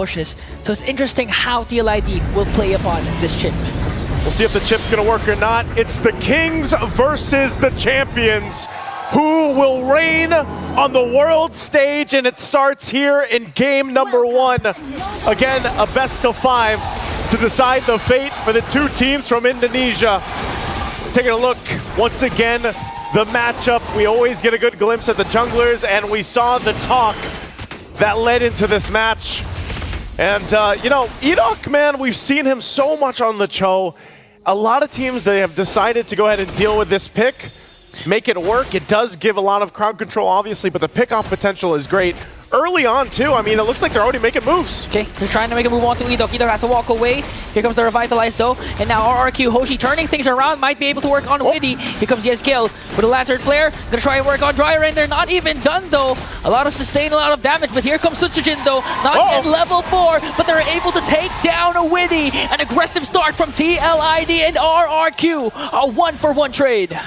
pushes. So it's interesting how TLID will play upon this chip. We'll see if the chip's gonna work or not. It's the Kings versus the champions. Who will reign on the world stage? And it starts here in game number 1. Again, a best of 5 to decide the fate for the 2 teams from Indonesia. Taking a look once again, the matchup. We always get a good glimpse at the junglers, and we saw the talk that led into this match. And, you know, Edok, man, we've seen him so much on the Cho. A lot of teams, they have decided to go ahead and deal with this pick, make it work. It does give a lot of crowd control, obviously, but the pick-off potential is great. Early on, too. I mean, it looks like they're already making moves. Okay, they're trying to make a move on to Edok. Edok has to walk away. Here comes the Revitalize, though. And now RRQHOShi turning things around. Might be able to work on Widdy. Here comes Yesgil with a Lantern Flare. Gonna try and work on Dry Rain. They're not even done, though. A lot of sustain, a lot of damage. But here comes Sutsujin, though. Not yet level 4, but they're able to take down a Widdy. An aggressive start from TLID and RRQ. A 1-for-1 trade.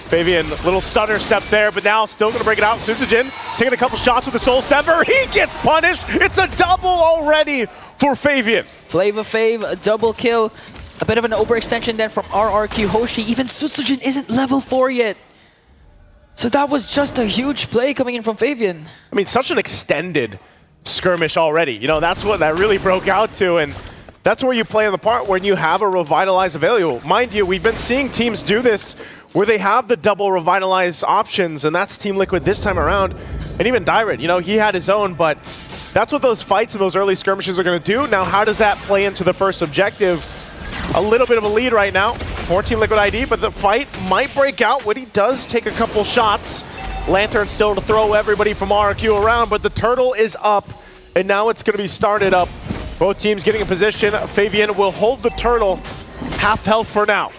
Fabian, little stutter step there, but now still going to break it out. Sutsujin taking a couple shots with the Soul Sever. He gets punished. It's a double already for Fabian. Flavor Fav, a double kill. A bit of an overextension then from RRQHOShi. Even Sutsujin isn't level 4 yet. So that was just a huge play coming in from Fabian. I mean, such an extended skirmish already. You know, that's what that really broke out to, and that's where you play in the part when you have a Revitalize available. Mind you, we've been seeing teams do this where they have the double Revitalize options, and that's TEAMLIQUID this time around. And even Dyrant, you know, he had his own, but that's what those fights and those early skirmishes are going to do. Now, how does that play into the first objective? A little bit of a lead right now for TEAMLIQUID ID, but the fight might break out. Widdy does take a couple shots. Lantern still to throw everybody from RRQ around, but the turtle is up, and now it's going to be started up. Both teams getting in position. Fabian will hold the turtle, half health for now.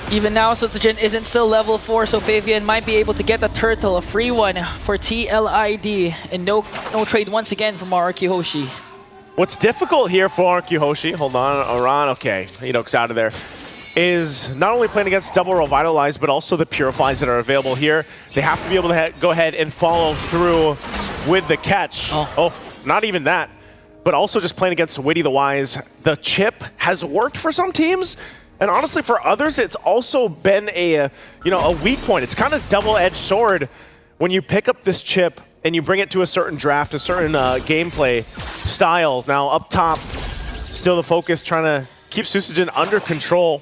Even now, Sutsujin isn't still level 4, so Fabian might be able to get the turtle, a free one for TLID. And no trade once again from RRQHOShi. What's difficult here for RRQHOShi, hold on, Aran, okay, Edok's out of there, is not only playing against double Revitalize, but also the Purifies that are available here. They have to be able to go ahead and follow through with the catch. Oh, not even that. But also just playing against Widdy the Wise. The chip has worked for some teams, and honestly for others, it's also been a weak point. It's kind of double-edged sword when you pick up this chip and you bring it to a certain draft, a certain gameplay style. Now up top, still the focus trying to keep Sutsujin under control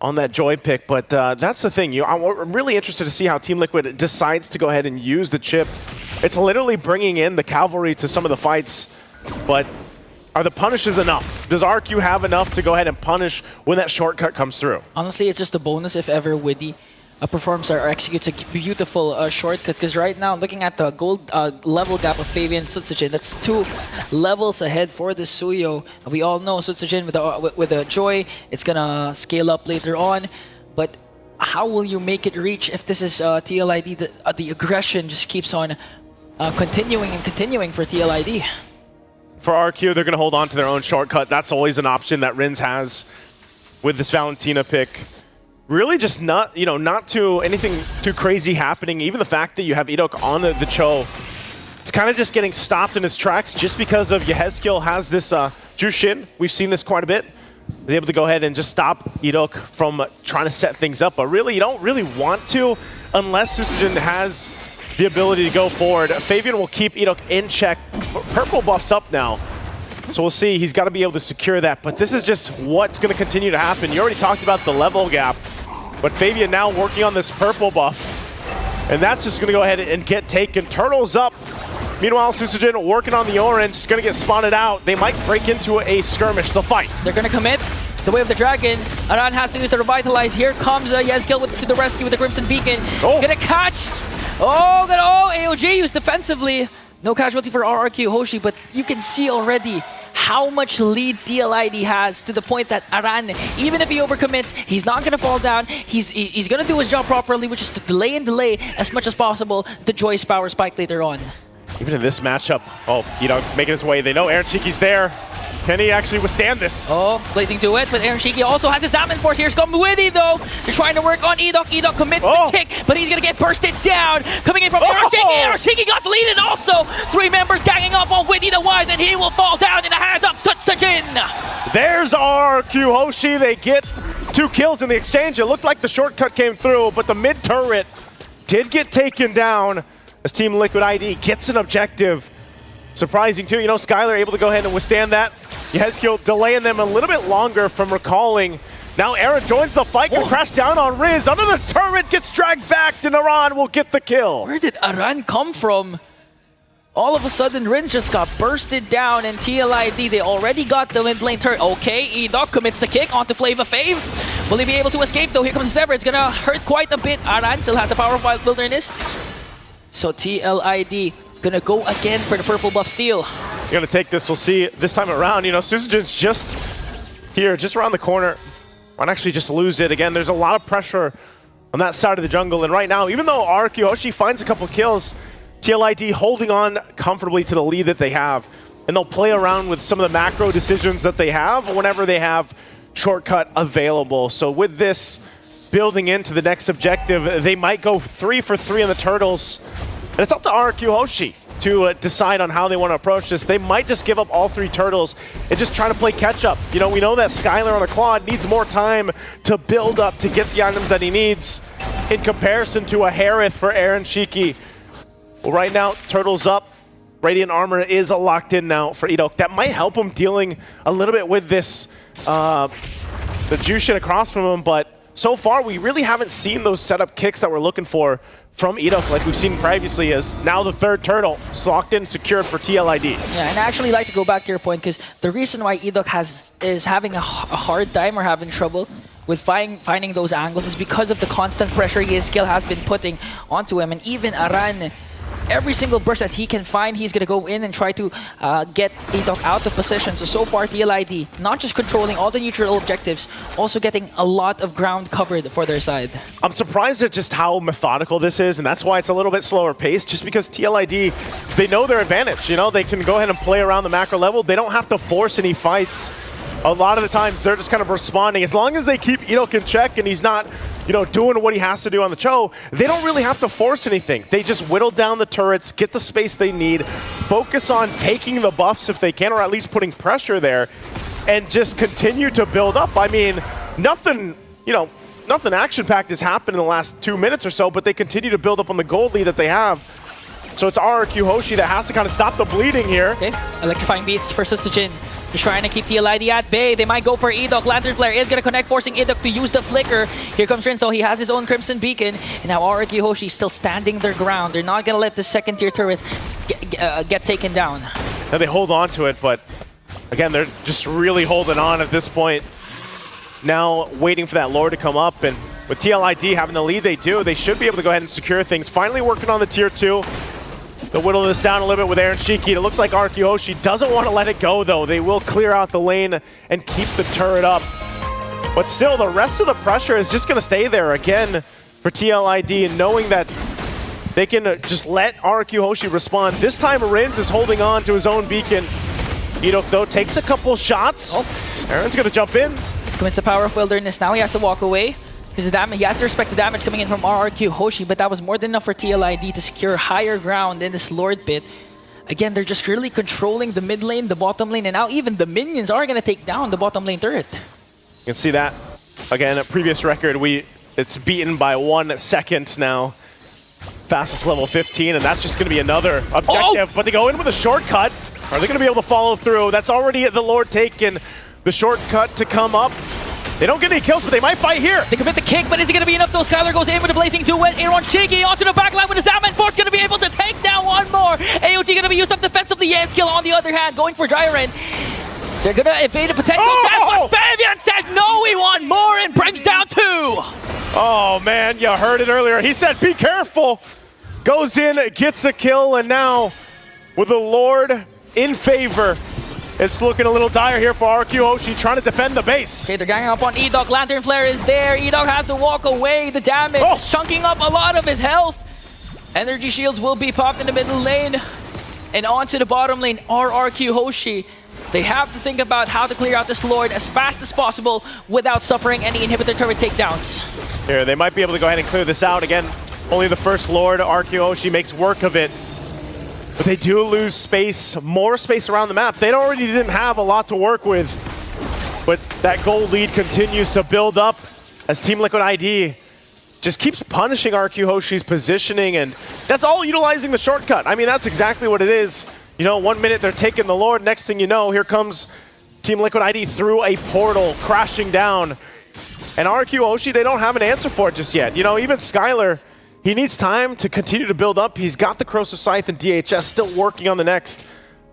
on that Joy pick, but that's the thing. I'm really interested to see how TEAMLIQUID decides to go ahead and use the chip. It's literally bringing in the cavalry to some of the fights. But are the punishes enough? Does RQ have enough to go ahead and punish when that shortcut comes through? Honestly, it's just a bonus if ever Widdy performs or executes a beautiful shortcut. Because right now, looking at the gold level gap of Fabian and Sutsujin, that's 2 levels ahead for the Suyo. And we all know Sutsujin with the Joy, it's gonna scale up later on. But how will you make it reach if this is TLID? The aggression just keeps on continuing and continuing for TLID. For RQ, they're going to hold on to their own shortcut. That's always an option that Rins has with this Valentina pick. Really just not too anything too crazy happening. Even the fact that you have Edok on the Cho, it's kind of just getting stopped in his tracks just because of Yehezkiel has this Jushin. We've seen this quite a bit. They're able to go ahead and just stop Edok from trying to set things up. But really, you don't really want to unless Sutsujin has the ability to go forward. Fabian will keep Edok in check. Purple buff's up now, so we'll see. He's got to be able to secure that, but this is just what's going to continue to happen. You already talked about the level gap, but Fabian now working on this purple buff, and that's just going to go ahead and get taken. Turtle's up. Meanwhile, Sutsujin working on the orange, just going to get spotted out. They might break into a skirmish. They'll fight. They're going to commit. The way of the dragon. Aran has to use the Revitalize. Here comes Yesgil to the rescue with the Crimson Beacon. Gonna catch. AOG used defensively. No casualty for RRQHOShi, but you can see already how much lead TLID has to the point that Aran, even if he overcommits, he's not going to fall down. He's going to do his job properly, which is to delay and delay as much as possible the Joy's power spike later on. Even in this matchup, making his way. They know Aaron Shiki's there. Can he actually withstand this? Oh, blazing to it, but RRQHOSHI also has his Salmon Force. Here's come Widdy though. They're trying to work on Edok. Edok commits the kick, but he's gonna get bursted down. Coming in from RRQHOShi. RRQHOShi got deleted also. 3 members ganging up on Widdy the Wise, and he will fall down in the hands of Sutsujin. There's RRQHOShi. They get 2 kills in the exchange. It looked like the shortcut came through, but the mid turret did get taken down as Team Liquid ID gets an objective. Surprising too, you know, Skylar able to go ahead and withstand that. Yehezkiel delaying them a little bit longer from recalling. Now Aaron joins the fight, gonna crash down on Riz. Under the turret, gets dragged back, and Aran will get the kill. Where did Aran come from? All of a sudden, Riz just got bursted down, and TLID, they already got the mid lane turret. Okay, Edok commits the kick onto Flava Fave. Will he be able to escape though? Here comes the Sever. It's gonna hurt quite a bit. Aran still has the power of Wild Wilderness. So TLID gonna go again for the purple buff steal. You're gonna take this, we'll see this time around. You know, Sutsujin's just here, just around the corner. Might actually just lose it. Again, there's a lot of pressure on that side of the jungle. And right now, even though RRQHOShi finds a couple kills, TLID holding on comfortably to the lead that they have. And they'll play around with some of the macro decisions that they have whenever they have shortcut available. So with this building into the next objective, they might go 3 for 3 on the turtles. And it's up to RRQHOShi to decide on how they want to approach this. They might just give up all 3 turtles and just try to play catch up. You know, we know that Skylar on the Claude needs more time to build up to get the items that he needs in comparison to a Harith for RRQHOShi. Well, right now, turtles up. Radiant armor is locked in now for Edok. That might help him dealing a little bit with this, the Jushin across from him, but so far we really haven't seen those setup kicks that we're looking for from Edok like we've seen previously, as now the 3rd turtle is locked in, secured for TLID. Yeah, and I actually like to go back to your point, because the reason why Edok is having a hard time or having trouble with finding those angles is because of the constant pressure Yehezkiel has been putting onto him. And even Aran, every single burst that he can find, he's going to go in and try to get Edok out of position. So far, TLID, not just controlling all the neutral objectives, also getting a lot of ground covered for their side. I'm surprised at just how methodical this is, and that's why it's a little bit slower paced, just because TLID, they know their advantage. You know, they can go ahead and play around the macro level. They don't have to force any fights. A lot of the times, they're just kind of responding. As long as they keep Edok in check and he's not, you know, doing what he has to do on the Cho, they don't really have to force anything. They just whittle down the turrets, get the space they need, focus on taking the buffs if they can, or at least putting pressure there, and just continue to build up. I mean, nothing, you know, nothing action-packed has happened in the last 2 minutes or so, but they continue to build up on the gold lead that they have. So it's RRQHOShi that has to kind of stop the bleeding here. Okay, electrifying beats for Sutsujin. Just trying to keep TLID at bay. They might go for Edok. Lantern Flare is going to connect, forcing Edok to use the flicker. Here comes Rinso. He has his own Crimson Beacon. And now RRQHOShi still standing their ground. They're not going to let the 2nd-tier turret get taken down. Now they hold on to it, but again, they're just really holding on at this point. Now waiting for that lore to come up, and with TLID having the lead they do, they should be able to go ahead and secure things. Finally working on the tier 2. They'll whittle this down a little bit with RRQHOShi. It looks like RRQHOShi doesn't want to let it go, though. They will clear out the lane and keep the turret up. But still, the rest of the pressure is just going to stay there again for TLID, and knowing that they can just let RRQHOShi respond. This time, Rins is holding on to his own beacon. Edok, though, takes a couple shots. Aaron's going to jump in. Commits the power of Wilderness. Now he has to walk away, because he has to respect the damage coming in from RRQHOShi, but that was more than enough for TLID to secure higher ground in this Lord pit. Again, they're just really controlling the mid lane, the bottom lane, and now even the minions are going to take down the bottom lane turret. You can see that. Again, a previous record, it's beaten by 1 second now. Fastest level 15, and that's just going to be another objective. But they go in with a shortcut. Are they going to be able to follow through? That's already the Lord taken. The shortcut to come up. They don't get any kills, but they might fight here. They commit the kick, but is it going to be enough? Though Skylar goes in with the blazing duet. RRQHOShi onto the back line with his Salmon Force, going to be able to take down one more. AOT going to be used up defensively. Yehezkiel on the other hand, going for Gyren. They're going to evade a potential death, but Fabian says no, we want more, and brings down 2. Oh man, you heard it earlier. He said, be careful. Goes in, gets a kill, and now with the Lord in favor, it's looking a little dire here for RRQHOShi, trying to defend the base. Okay, they're ganging up on Edok. Lantern Flare is there. Edok has to walk away. The damage chunking up a lot of his health. Energy shields will be popped in the middle lane. And onto the bottom lane, RRQHOShi They have to think about how to clear out this Lord as fast as possible without suffering any inhibitor turret takedowns. Here, they might be able to go ahead and clear this out. Again, only the first Lord, RRQHOSHI, makes work of it. But they do lose space, more space around the map. They already didn't have a lot to work with. But that gold lead continues to build up as Team Liquid ID just keeps punishing RRQHOSHI's positioning, and that's all utilizing the shortcut. I mean, that's exactly what it is. You know, 1 minute they're taking the Lord, next thing you know, here comes Team Liquid ID through a portal, crashing down. And RRQHOSHI, they don't have an answer for it just yet. You know, even Skylar, he needs time to continue to build up. He's got the Corrosive Scythe and DHS, still working on the next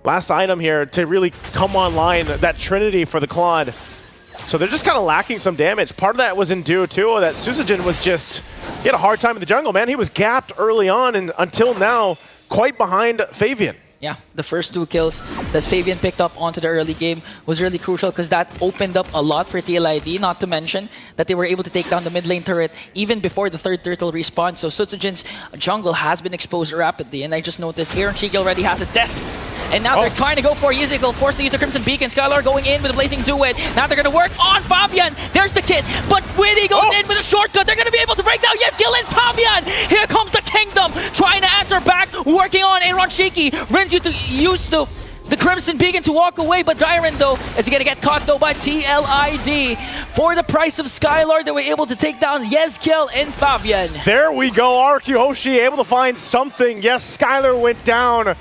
last item here to really come online, that Trinity for the Claude. So they're just kind of lacking some damage. Part of that was in due to that Susagen was just, he had a hard time in the jungle, man. He was gapped early on and until now, quite behind Fabian. Yeah, the first 2 kills that Fabian picked up onto the early game was really crucial because that opened up a lot for TLID, not to mention that they were able to take down the mid lane turret even before the 3rd turtle respawn. So Susagen's jungle has been exposed rapidly, and I just noticed RRQHOSHI already has a death. And now they're trying to go for Ezekiel, forced to use the Crimson Beacon. Skylar going in with a Blazing Duet. Now they're going to work on Fabian. There's the kit, but Witty goes in with a shortcut. They're going to be able to break down Ezekiel and Fabian. Here comes the Kingdom, trying to answer back, working on RRQHOSHI. Rins used to the Crimson Beacon to walk away, but Dyron, though, is going to get caught, though, by TLID. For the price of Skylar, they were able to take down Ezekiel and Fabian. There we go, RRQHOSHI able to find something. Yes, Skylar went down.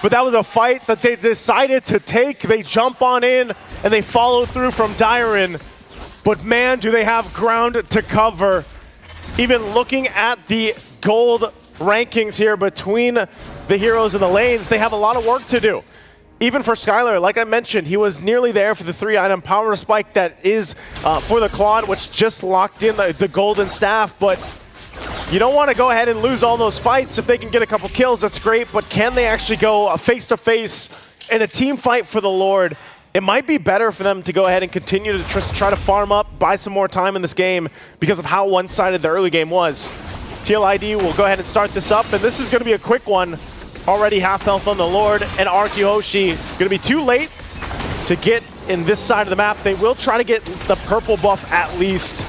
But that was a fight that they decided to take. They jump on in and they follow through from Dyron. But man, do they have ground to cover. Even looking at the gold rankings here between the heroes and the lanes, they have a lot of work to do. Even for Skylar, like I mentioned, he was nearly there for the 3-item power spike that is for the Claude, which just locked in the golden staff. But you don't want to go ahead and lose all those fights. If they can get a couple kills, that's great, but can they actually go face-to-face in a team fight for the Lord? It might be better for them to go ahead and continue to try to farm up, buy some more time in this game because of how one-sided the early game was. TLID will go ahead and start this up, and this is going to be a quick one. Already half health on the Lord, and RRQHOSHI going to be too late to get in this side of the map. They will try to get the purple buff at least.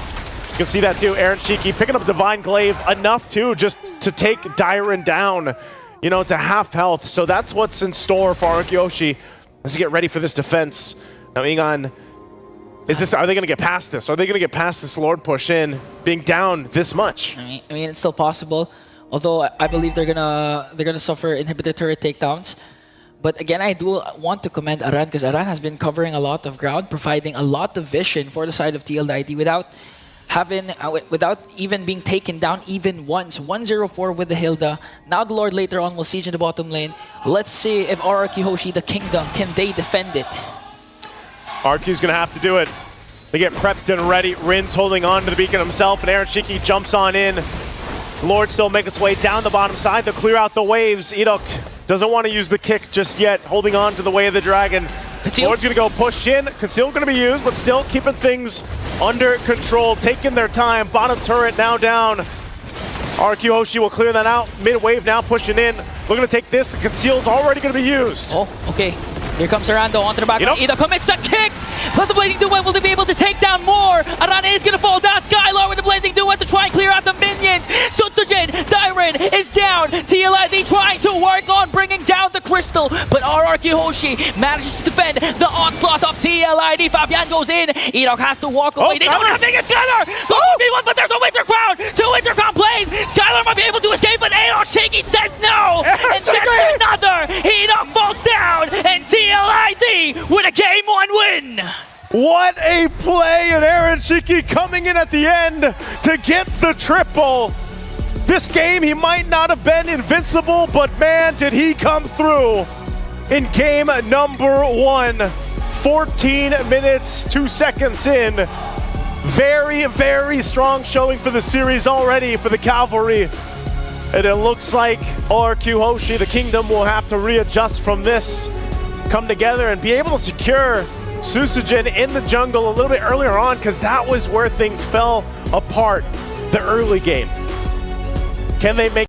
You can see that too, RRQHOSHI picking up Divine Glaive enough too, just to take Dyron down, you know, to half health. So that's what's in store for RRQHOSHI as they get ready for this defense. Now, Ingon, are they going to get past this? Are they going to get past this Lord push in, being down this much? I mean, it's still possible. Although I believe they're gonna suffer inhibitor turret takedowns. But again, I do want to commend Aran because Aran has been covering a lot of ground, providing a lot of vision for the side of TLID without even being taken down even once. 1-0-4 with the Hilda. Now the Lord later on will siege in the bottom lane. Let's see if RRQHOSHI, the Kingdom, can they defend it? RQ's gonna have to do it. They get prepped and ready. Rin's holding on to the beacon himself, and RRQHOSHI jumps on in. Lord still making its way down the bottom side to clear out the waves. Edok doesn't want to use the kick just yet, holding on to the Way of the Dragon. Conceal. Lord's going to go push in. Conceal going to be used, but still keeping things under control, taking their time. Bottom turret now down. RRQHOSHI will clear that out. Mid-wave now pushing in. Looking to take this. Conceal's already going to be used. Oh, okay. Here comes Arando onto the back. Edok commits the kick. Plus the Blazing Duet, will they be able to take down more? Aran is going to fall down. Skylar with the Blazing Duet to try and clear out the minions. Susagen, Dyron is down. TLID trying to work on bringing down the Crystal, but RRQHOSHI manages to defend the onslaught of TLID. Fabian goes in. Edok has to walk away. They don't have anything. Skylar goes 1v1, but there's a Winter Crown. 2 Winter Crown plays. Skylar might be able to escape, but RRQHOSHI says no. And then another. Edok falls down, and TLID with a game 1 win. What a play, and RRQHOSHI coming in at the end to get the triple. This game, he might not have been invincible, but man, did he come through in game number 1. 14 minutes, 2 seconds in. Very, very strong showing for the series already for the Cavalry. And it looks like RRQHOSHI, the Kingdom, will have to readjust from this, come together and be able to secure Susagen in the jungle a little bit earlier on, because that was where things fell apart the early game. Can they make